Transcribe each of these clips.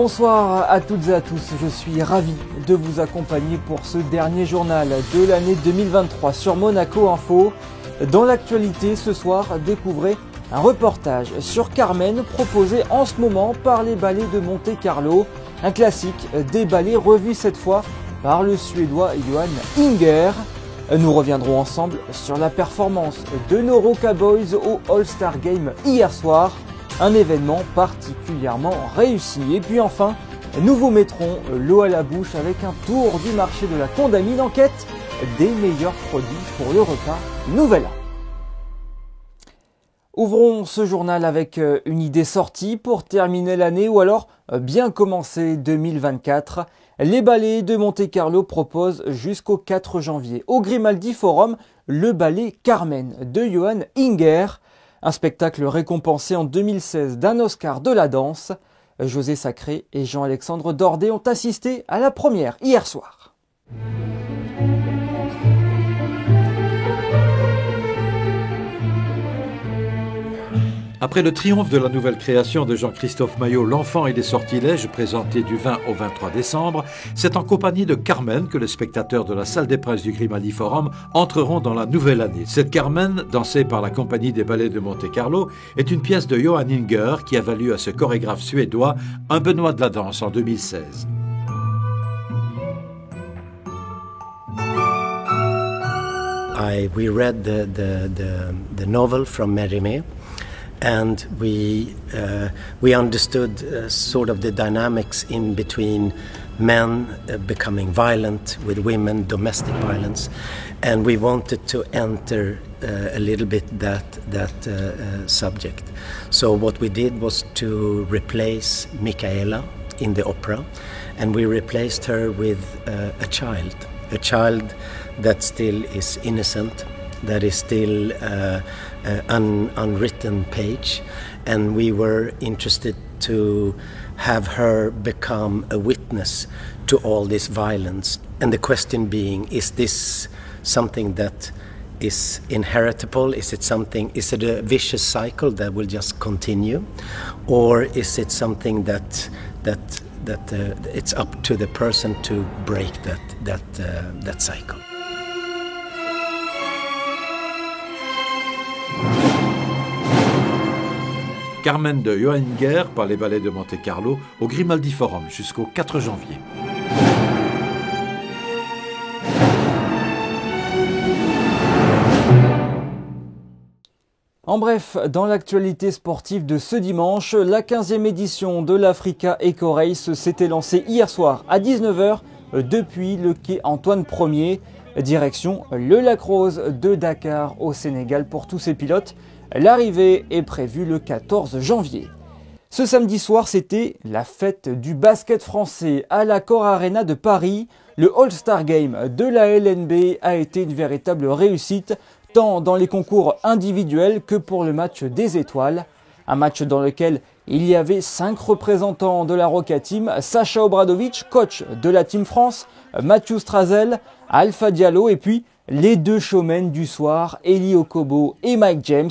Bonsoir à toutes et à tous, je suis ravi de vous accompagner pour ce dernier journal de l'année 2023 sur Monaco Info. Dans l'actualité ce soir, découvrez un reportage sur Carmen proposé en ce moment par les ballets de Monte-Carlo. Un classique des ballets revu cette fois par le Suédois Johan Inger. Nous reviendrons ensemble sur la performance de nos Rockaboys au All-Star Game hier soir. Un événement particulièrement réussi. Et puis enfin, nous vous mettrons l'eau à la bouche avec un tour du marché de la Condamine en quête des meilleurs produits pour le repas Nouvel An. Ouvrons ce journal avec une idée sortie pour terminer l'année ou alors bien commencer 2024. Les ballets de Monte-Carlo proposent jusqu'au 4 janvier au Grimaldi Forum le ballet Carmen de Johan Inger. Un spectacle récompensé en 2016 d'un Oscar de la danse. José Sacré et Jean-Alexandre Dordet ont assisté à la première hier soir. Après le triomphe de la nouvelle création de Jean-Christophe Maillot, L'Enfant et les Sortilèges, présenté du 20 au 23 décembre, c'est en compagnie de Carmen que les spectateurs de la salle des presses du Grimaldi Forum entreront dans la nouvelle année. Cette Carmen, dansée par la compagnie des ballets de Monte-Carlo, est une pièce de Johan Inger qui a valu à ce chorégraphe suédois un Benoît de la danse en 2016. We read the novel from Mérimée. And we understood sort of the dynamics in between men becoming violent with women, domestic violence, and we wanted to enter a little bit that subject. So what we did was to replace Michaela in the opera, and we replaced her with a child that still is innocent, that is still unwritten page, and we were interested to have her become a witness to all this violence. And the question being, is this something that is inheritable? Is it a vicious cycle that will just continue? Or is it something that it's up to the person to break that cycle? Carmen de Johan Inger par les ballets de Monte-Carlo au Grimaldi Forum jusqu'au 4 janvier. En bref, dans l'actualité sportive de ce dimanche, la 15e édition de l'Africa Eco Race s'était lancée hier soir à 19h depuis le quai Antoine Ier. Direction le Lac Rose de Dakar au Sénégal pour tous ces pilotes. L'arrivée est prévue le 14 janvier. Ce samedi soir, c'était la fête du basket français à l'Accor Arena de Paris. Le All-Star Game de la LNB a été une véritable réussite, tant dans les concours individuels que pour le match des étoiles. Un match dans lequel il y avait 5 représentants de la Roca Team, Sacha Obradovic, coach de la Team France, Mathieu Strazel, Alpha Diallo et puis les 2 showmen du soir, Eli Okobo et Mike James.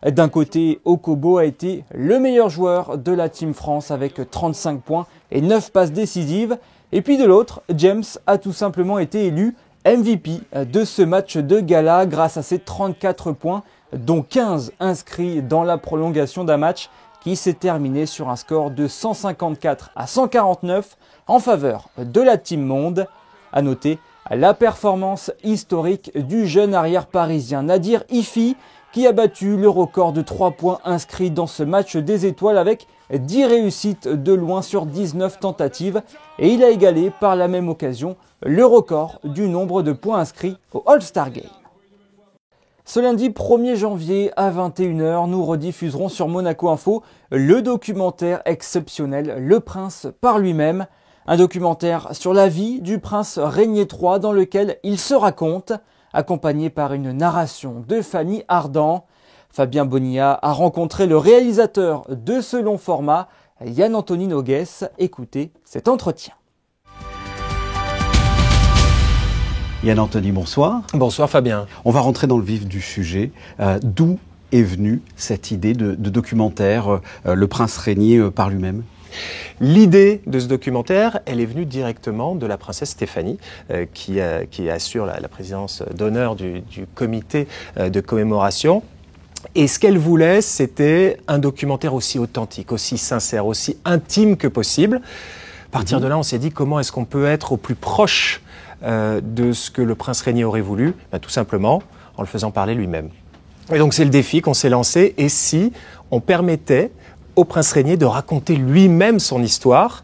D'un côté, Okobo a été le meilleur joueur de la Team France avec 35 points et 9 passes décisives. Et puis de l'autre, James a tout simplement été élu MVP de ce match de gala grâce à ses 34 points, dont 15 inscrits dans la prolongation d'un match qui s'est terminé sur un score de 154 à 149 en faveur de la Team Monde. À noter la performance historique du jeune arrière parisien Nadir Ifi qui a battu le record de 3 points inscrits dans ce match des étoiles avec 10 réussites de loin sur 19 tentatives et il a égalé par la même occasion le record du nombre de points inscrits au All-Star Game. Ce lundi 1er janvier à 21h, nous rediffuserons sur Monaco Info le documentaire exceptionnel Le Prince par lui-même. Un documentaire sur la vie du prince Régnier III dans lequel il se raconte, accompagné par une narration de Fanny Ardant. Fabien Bonilla a rencontré le réalisateur de ce long format, Yann-Anthony Nogues. Écoutez cet entretien. Yann-Anthony, bonsoir. Bonsoir Fabien. On va rentrer dans le vif du sujet. D'où est venue cette idée de documentaire Le Prince Régnier par lui-même ? L'idée de ce documentaire, elle est venue directement de la princesse Stéphanie, qui assure la présidence d'honneur du comité de commémoration. Et ce qu'elle voulait, c'était un documentaire aussi authentique, aussi sincère, aussi intime que possible. À partir de là, on s'est dit comment est-ce qu'on peut être au plus proche de ce que le prince Régnier aurait voulu, tout simplement en le faisant parler lui-même. Et donc c'est le défi qu'on s'est lancé. Et si on permettait au prince Régnier de raconter lui-même son histoire,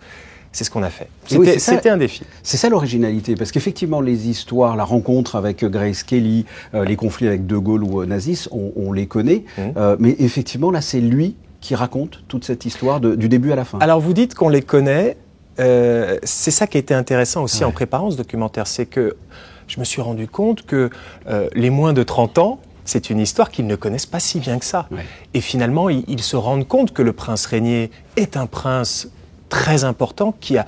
c'est ce qu'on a fait. C'était un défi. C'est ça l'originalité, parce qu'effectivement les histoires, la rencontre avec Grace Kelly, les conflits avec De Gaulle ou Nazis, on les connaît, mais effectivement là c'est lui qui raconte toute cette histoire du début à la fin. Alors vous dites qu'on les connaît, c'est ça qui a été intéressant aussi en préparant ce documentaire, c'est que je me suis rendu compte que les moins de 30 ans, c'est une histoire qu'ils ne connaissent pas si bien que ça. Ouais. Et finalement, ils se rendent compte que le prince Régnier est un prince très important qui a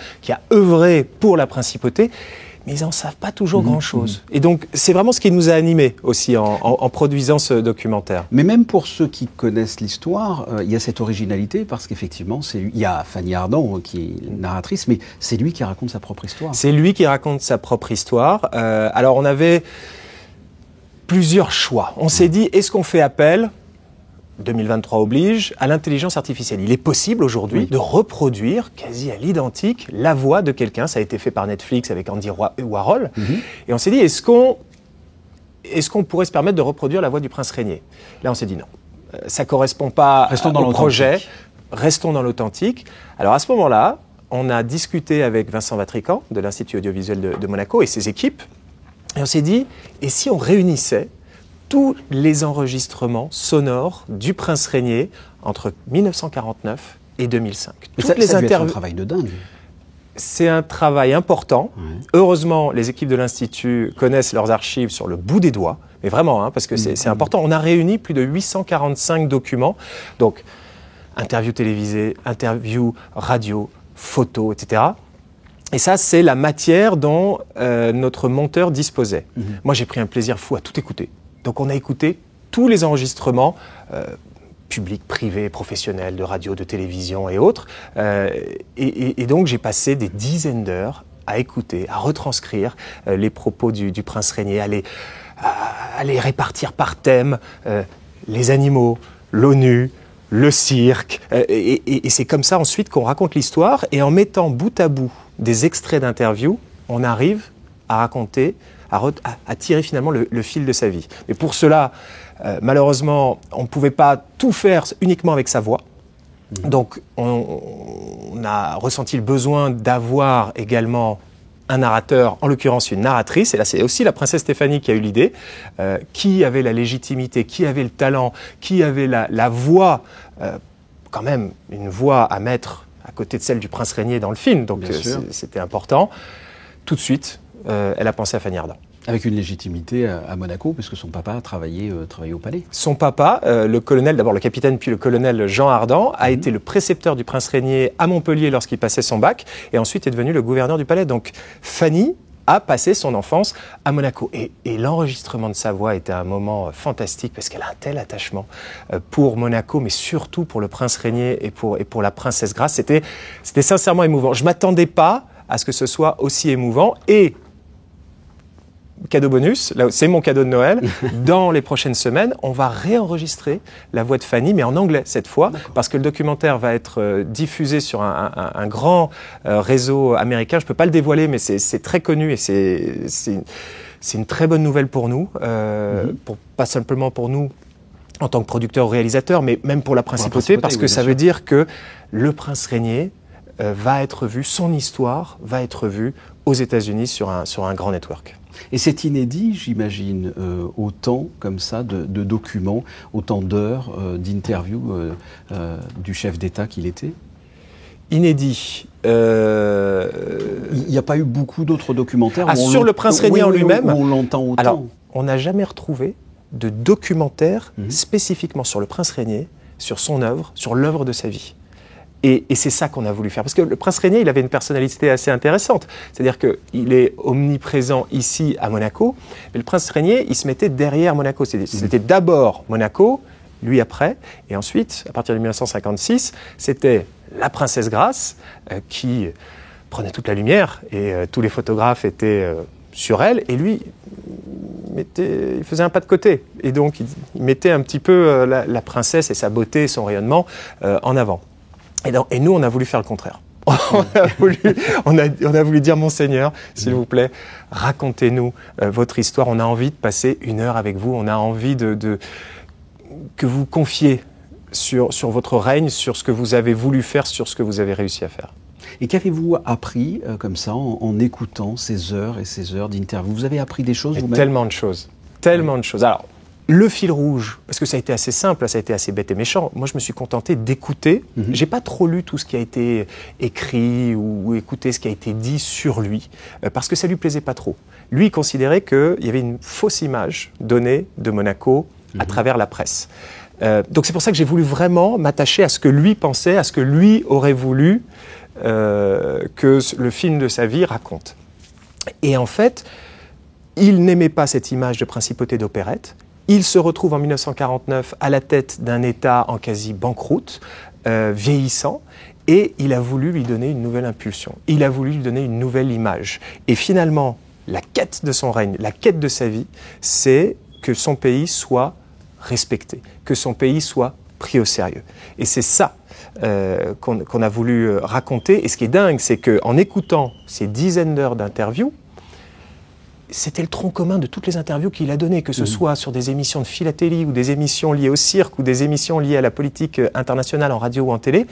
œuvré pour la principauté, mais ils n'en savent pas toujours grand-chose. Et donc, c'est vraiment ce qui nous a animés aussi en produisant ce documentaire. Mais même pour ceux qui connaissent l'histoire, il y a cette originalité parce qu'effectivement, il y a Fanny Ardant qui est narratrice, mais c'est lui qui raconte sa propre histoire. C'est lui qui raconte sa propre histoire. Alors, on avait plusieurs choix. On s'est dit, est-ce qu'on fait appel, 2023 oblige, à l'intelligence artificielle? Il est possible aujourd'hui de reproduire quasi à l'identique la voix de quelqu'un. Ça a été fait par Netflix avec Andy Warhol. Et on s'est dit, est-ce qu'on pourrait se permettre de reproduire la voix du prince Régnier? Là, on s'est dit non. Ça ne correspond pas au projet. Restons dans l'authentique. Alors à ce moment-là, on a discuté avec Vincent Vatrican de l'Institut audiovisuel de Monaco et ses équipes. Et on s'est dit, et si on réunissait tous les enregistrements sonores du prince Régnier entre 1949 et 2005. Ça doit être un travail de dingue. C'est un travail important. Heureusement, les équipes de l'Institut connaissent leurs archives sur le bout des doigts, mais vraiment, parce que c'est important. On a réuni plus de 845 documents, donc interviews télévisées, interviews radio, photos, etc. Et ça, c'est la matière dont notre monteur disposait. Moi, j'ai pris un plaisir fou à tout écouter. Donc on a écouté tous les enregistrements publics, privés, professionnels, de radio, de télévision et autres. Et donc j'ai passé des dizaines d'heures à écouter, à retranscrire les propos du prince Régnier, à les répartir par thème, les animaux, l'ONU, le cirque. Et c'est comme ça ensuite qu'on raconte l'histoire. Et en mettant bout à bout des extraits d'interviews, on arrive à raconter, à tirer finalement le fil de sa vie. Mais pour cela, malheureusement, on ne pouvait pas tout faire uniquement avec sa voix. Donc on a ressenti le besoin d'avoir également un narrateur, en l'occurrence une narratrice, et là c'est aussi la princesse Stéphanie qui a eu l'idée, qui avait la légitimité, qui avait le talent, qui avait la voix, quand même une voix à mettre à côté de celle du prince Régnier dans le film, donc c'était important. Tout de suite, elle a pensé à Fanny Ardant. Avec une légitimité à Monaco, puisque son papa a travaillé au palais. Son papa, le colonel, d'abord le capitaine, puis le colonel Jean Ardant, a été le précepteur du prince Régnier à Montpellier lorsqu'il passait son bac, et ensuite est devenu le gouverneur du palais. Donc Fanny a passé son enfance à Monaco. Et l'enregistrement de sa voix était un moment fantastique, parce qu'elle a un tel attachement pour Monaco, mais surtout pour le prince Régnier et pour la princesse Grace. C'était sincèrement émouvant. Je ne m'attendais pas à ce que ce soit aussi émouvant, et cadeau bonus, c'est mon cadeau de Noël. Dans les prochaines semaines, on va réenregistrer la voix de Fanny, mais en anglais cette fois, parce que le documentaire va être diffusé sur un grand réseau américain. Je ne peux pas le dévoiler, mais c'est très connu et c'est une très bonne nouvelle pour nous, pas simplement pour nous en tant que producteurs ou réalisateurs, mais même pour la principauté, parce que ça veut dire que le prince Régnier va être vu, son histoire va être vue aux États-Unis sur un grand network. Et c'est inédit, j'imagine, autant comme ça de documents, autant d'heures d'interviews du chef d'État qu'il était? Inédit. Il n'y a pas eu beaucoup d'autres documentaires sur le prince Régnier en lui-même. On l'entend autant. Alors, on n'a jamais retrouvé de documentaire spécifiquement sur le prince Régnier, sur son œuvre, sur l'œuvre de sa vie. Et c'est ça qu'on a voulu faire. Parce que le prince Régnier, il avait une personnalité assez intéressante. C'est-à-dire qu'il est omniprésent ici à Monaco, mais le prince Régnier, il se mettait derrière Monaco. C'était d'abord Monaco, lui après. Et ensuite, à partir de 1956, c'était la princesse Grace qui prenait toute la lumière et tous les photographes étaient sur elle. Et lui, il faisait un pas de côté. Et donc, il mettait un petit peu la princesse et sa beauté, son rayonnement en avant. Et nous, on a voulu faire le contraire. on a voulu dire, Monseigneur, s'il vous plaît, racontez-nous votre histoire. On a envie de passer 1 heure avec vous. On a envie que vous confiez sur votre règne, sur ce que vous avez voulu faire, sur ce que vous avez réussi à faire. Et qu'avez-vous appris comme ça en écoutant ces heures et ces heures d'interview? Vous avez appris des choses vous-même? Tellement de choses. Tellement de choses. Alors, le fil rouge, parce que ça a été assez simple, ça a été assez bête et méchant. Moi, je me suis contenté d'écouter. J'ai pas trop lu tout ce qui a été écrit ou écouté ce qui a été dit sur lui, parce que ça lui plaisait pas trop. Lui, il considérait qu'il y avait une fausse image donnée de Monaco à travers la presse. Donc c'est pour ça que j'ai voulu vraiment m'attacher à ce que lui pensait, à ce que lui aurait voulu que le film de sa vie raconte. Et en fait, il n'aimait pas cette image de principauté d'opérette. Il se retrouve en 1949 à la tête d'un État en quasi banqueroute, vieillissant, et il a voulu lui donner une nouvelle impulsion. Il a voulu lui donner une nouvelle image. Et finalement, la quête de son règne, la quête de sa vie, c'est que son pays soit respecté, que son pays soit pris au sérieux. Et c'est ça qu'on a voulu raconter. Et ce qui est dingue, c'est qu'en écoutant ces dizaines d'heures d'interviews, c'était le tronc commun de toutes les interviews qu'il a données, que ce soit sur des émissions de philatélie ou des émissions liées au cirque ou des émissions liées à la politique internationale en radio ou en télé.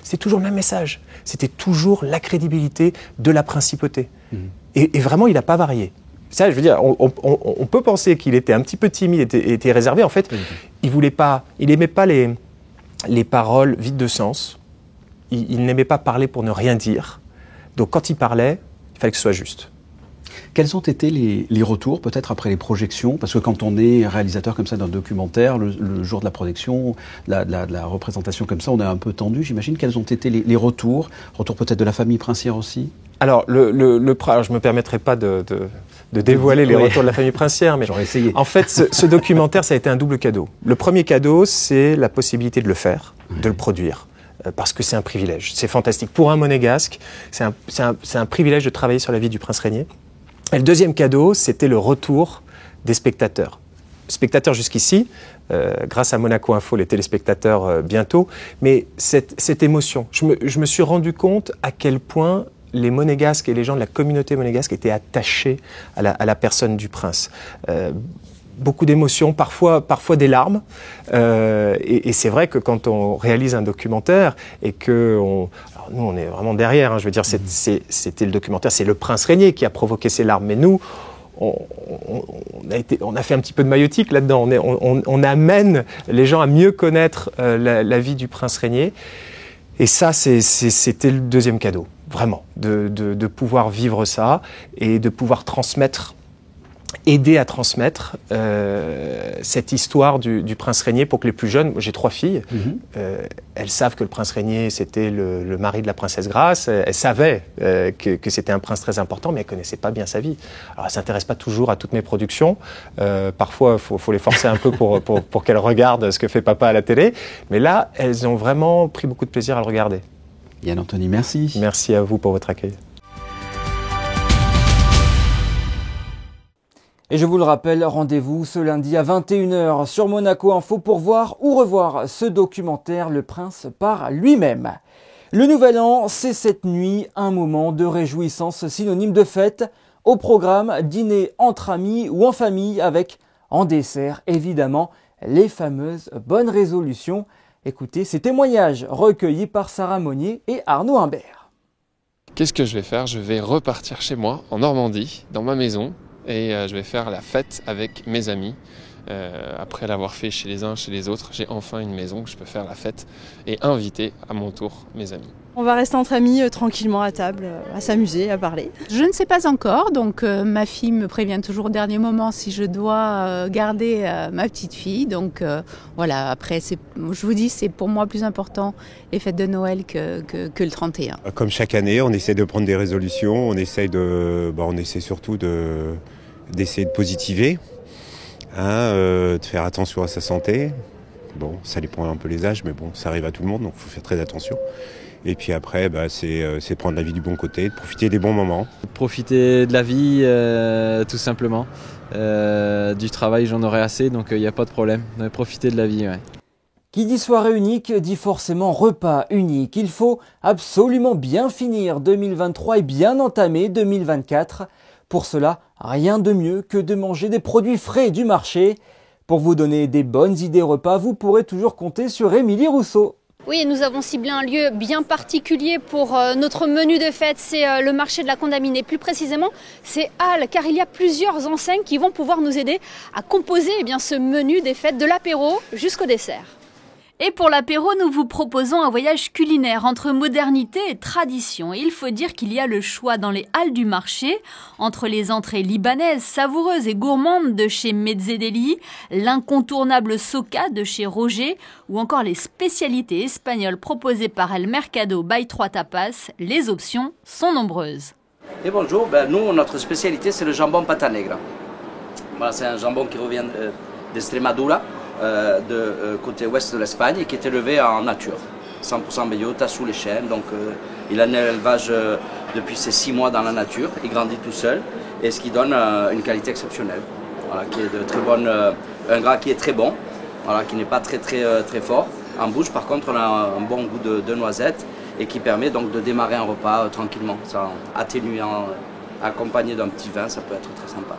C'était toujours le même message. C'était toujours la crédibilité de la principauté. Et vraiment, il n'a pas varié. Ça, je veux dire, on peut penser qu'il était un petit peu timide, était réservé. En fait, il n'aimait pas les paroles vides de sens. Il n'aimait pas parler pour ne rien dire. Donc, quand il parlait, il fallait que ce soit juste. Quels ont été les retours, peut-être après les projections? Parce que quand on est réalisateur comme ça d'un documentaire, le jour de la projection, la représentation comme ça, on est un peu tendu, j'imagine. Quels ont été les retours? Retours peut-être de la famille princière aussi? Alors, alors je ne me permettrai pas de dévoiler les retours de la famille princière, mais j'aurais essayé. En fait, ce documentaire, ça a été un double cadeau. Le premier cadeau, c'est la possibilité de le faire, de le produire. Parce que c'est un privilège, c'est fantastique. Pour un monégasque, c'est un privilège de travailler sur la vie du prince régnier. Et le deuxième cadeau, c'était le retour des spectateurs. Spectateurs jusqu'ici, grâce à Monaco Info, les téléspectateurs bientôt, mais cette émotion, je me suis rendu compte à quel point les monégasques et les gens de la communauté monégasque étaient attachés à la personne du prince. Beaucoup d'émotions, parfois des larmes. Et c'est vrai que quand on réalise un documentaire et que alors nous, on est vraiment derrière, hein, je veux dire, c'était le documentaire, c'est le prince régnier qui a provoqué ces larmes. Mais nous, on a fait un petit peu de maïotique là-dedans. On amène les gens à mieux connaître la vie du prince régnier. Et ça, c'était le deuxième cadeau, vraiment, de pouvoir vivre ça et de pouvoir transmettre, aider à transmettre cette histoire du prince régnier pour que les plus jeunes, j'ai 3 filles, elles savent que le prince régnier c'était le mari de la princesse Grace, elles savaient que c'était un prince très important, mais elles ne connaissaient pas bien sa vie. Alors elles ne s'intéressent pas toujours à toutes mes productions, parfois il faut les forcer un peu pour qu'elles regardent ce que fait papa à la télé, mais là elles ont vraiment pris beaucoup de plaisir à le regarder. Yann Anthony, merci. Merci à vous pour votre accueil. Et je vous le rappelle, rendez-vous ce lundi à 21h sur Monaco Info pour voir ou revoir ce documentaire Le Prince par lui-même. Le Nouvel An, c'est cette nuit un moment de réjouissance synonyme de fête. Au programme, dîner entre amis ou en famille avec, en dessert évidemment, les fameuses bonnes résolutions. Écoutez ces témoignages recueillis par Sarah Monnier et Arnaud Imbert. Qu'est-ce que je vais faire? Je vais repartir chez moi, en Normandie, dans ma maison. Et je vais faire la fête avec mes amis. Après l'avoir fait chez les uns, chez les autres, j'ai enfin une maison où je peux faire la fête et inviter à mon tour mes amis. On va rester entre amis tranquillement à table, à s'amuser, à parler. Je ne sais pas encore, donc ma fille me prévient toujours au dernier moment si je dois garder ma petite fille. Donc voilà, après, je vous dis, c'est pour moi plus important les fêtes de Noël que le 31. Comme chaque année, on essaie de prendre des résolutions, on essaie surtout d'essayer de positiver, de faire attention à sa santé, Bon, ça dépend un peu les âges, mais bon, ça arrive à tout le monde, donc il faut faire très attention. Et puis après, c'est prendre la vie du bon côté, de profiter des bons moments. Profiter de la vie, tout simplement. Du travail, j'en aurai assez, donc il n'y a pas de problème. Profiter de la vie, ouais. Qui dit soirée unique dit forcément repas unique. Il faut absolument bien finir 2023 et bien entamer 2024. Pour cela, rien de mieux que de manger des produits frais du marché. Pour vous donner des bonnes idées repas, vous pourrez toujours compter sur Émilie Rousseau. Oui, et nous avons ciblé un lieu bien particulier pour notre menu de fête, c'est le marché de la Condamine. Plus précisément, c'est Halle, car il y a plusieurs enseignes qui vont pouvoir nous aider à composer ce menu des fêtes, de l'apéro jusqu'au dessert. Et pour l'apéro, nous vous proposons un voyage culinaire entre modernité et tradition. Et il faut dire qu'il y a le choix dans les halles du marché entre les entrées libanaises, savoureuses et gourmandes de chez Mezzedeli, l'incontournable Soca de chez Roger ou encore les spécialités espagnoles proposées par El Mercado by 3 Tapas. Les options sont nombreuses. Et bonjour, nous, notre spécialité, c'est le jambon pata negra. Voilà, c'est un jambon qui revient d'Extremadura. Côté ouest de l'Espagne et qui est élevé en nature, 100% bellota sous les chênes, donc il a un élevage depuis ses 6 mois dans la nature, il grandit tout seul et ce qui donne une qualité exceptionnelle, voilà, qui est de très bonne, un gras qui est très bon, voilà, qui n'est pas très fort. En bouche par contre on a un bon goût de noisette et qui permet donc de démarrer un repas tranquillement, ça atténuant, accompagné d'un petit vin, ça peut être très sympa.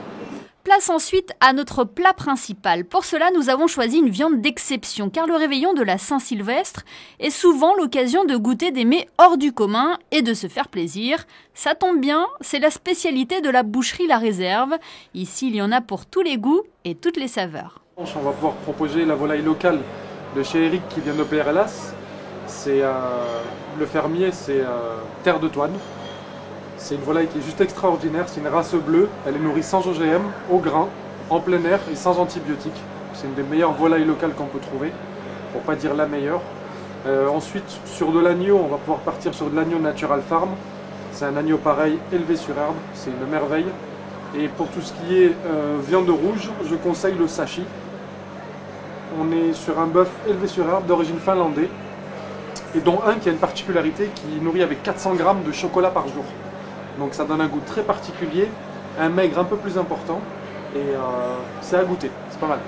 Place ensuite à notre plat principal. Pour cela, nous avons choisi une viande d'exception, car le réveillon de la Saint-Sylvestre est souvent l'occasion de goûter des mets hors du commun et de se faire plaisir. Ça tombe bien, c'est la spécialité de la boucherie La Réserve. Ici, il y en a pour tous les goûts et toutes les saveurs. On va pouvoir proposer la volaille locale de chez Eric qui vient de PRLAS. C'est le fermier, c'est Terre de Toine. C'est une volaille qui est juste extraordinaire, c'est une race bleue, elle est nourrie sans OGM, au grain, en plein air et sans antibiotiques. C'est une des meilleures volailles locales qu'on peut trouver, pour pas dire la meilleure. Ensuite, sur de l'agneau, on va pouvoir partir sur de l'agneau Natural Farm. C'est un agneau pareil, élevé sur herbe, c'est une merveille. Et pour tout ce qui est viande rouge, je conseille le sashi. On est sur un bœuf élevé sur herbe d'origine finlandaise, et dont un qui a une particularité qui nourrit avec 400 grammes de chocolat par jour. Donc ça donne un goût très particulier, un maigre un peu plus important et c'est à goûter, c'est pas mal.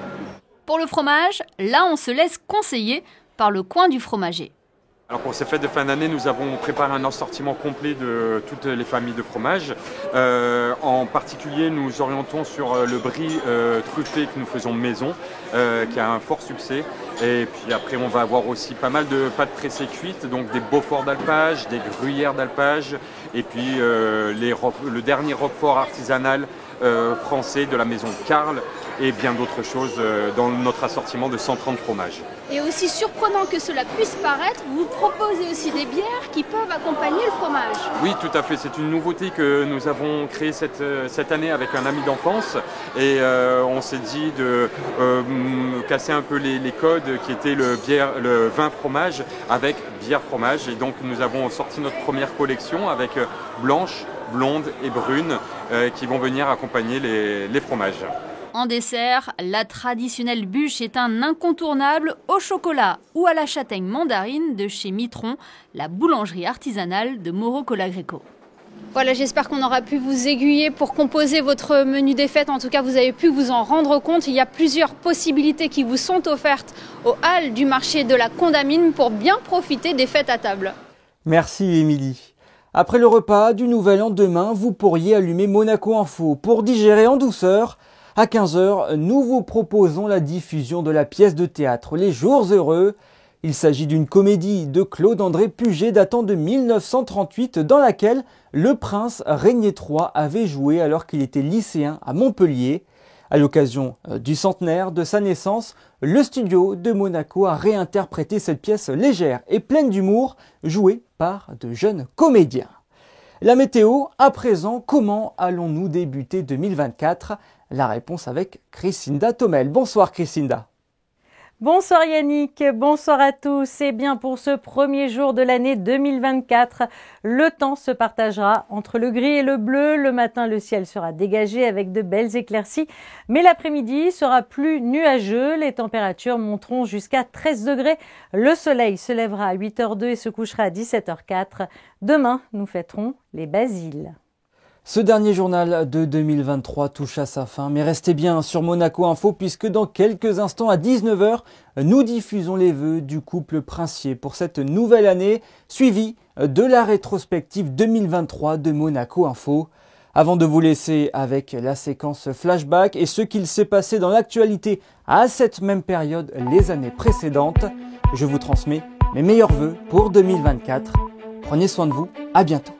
Pour le fromage, là on se laisse conseiller par le coin du fromager. Alors pour ces fêtes de fin d'année, nous avons préparé un assortiment complet de toutes les familles de fromages. En particulier, nous orientons sur le brie truffé que nous faisons maison, qui a un fort succès. Et puis après, on va avoir aussi pas mal de pâtes pressées cuites, donc des Beaufort d'alpage, des gruyères d'alpage, et puis le dernier roquefort artisanal français de la maison Karl, et bien d'autres choses dans notre assortiment de 130 fromages. Et aussi surprenant que cela puisse paraître, vous proposez aussi des bières qui peuvent accompagner le fromage. Oui, tout à fait. C'est une nouveauté que nous avons créée cette année avec un ami d'enfance. Et on s'est dit de casser un peu les codes qui étaient le vin fromage avec bière fromage. Et donc nous avons sorti notre première collection avec blanche, blonde et brune qui vont venir accompagner les fromages. En dessert, la traditionnelle bûche est un incontournable au chocolat ou à la châtaigne mandarine de chez Mitron, la boulangerie artisanale de Mauro Colagreco. Voilà, j'espère qu'on aura pu vous aiguiller pour composer votre menu des fêtes. En tout cas, vous avez pu vous en rendre compte. Il y a plusieurs possibilités qui vous sont offertes aux halles du marché de la Condamine pour bien profiter des fêtes à table. Merci Émilie. Après le repas du Nouvel An demain, vous pourriez allumer Monaco Info pour digérer en douceur. À 15h, nous vous proposons la diffusion de la pièce de théâtre Les Jours Heureux. Il s'agit d'une comédie de Claude-André Puget datant de 1938 dans laquelle le prince Régnier III avait joué alors qu'il était lycéen à Montpellier. À l'occasion du centenaire de sa naissance, le studio de Monaco a réinterprété cette pièce légère et pleine d'humour jouée par de jeunes comédiens. La météo, à présent, comment allons-nous débuter 2024 ? La réponse avec Christinda Thomel. Bonsoir Christinda. Bonsoir Yannick, bonsoir à tous. Et bien pour ce premier jour de l'année 2024, le temps se partagera entre le gris et le bleu. Le matin, le ciel sera dégagé avec de belles éclaircies, mais l'après-midi sera plus nuageux. Les températures monteront jusqu'à 13 degrés. Le soleil se lèvera à 8h02 et se couchera à 17h04. Demain, nous fêterons les Basiles. Ce dernier journal de 2023 touche à sa fin, mais restez bien sur Monaco Info puisque dans quelques instants à 19h, nous diffusons les vœux du couple princier pour cette nouvelle année, suivi de la rétrospective 2023 de Monaco Info. Avant de vous laisser avec la séquence flashback et ce qu'il s'est passé dans l'actualité à cette même période les années précédentes, je vous transmets mes meilleurs vœux pour 2024. Prenez soin de vous, à bientôt.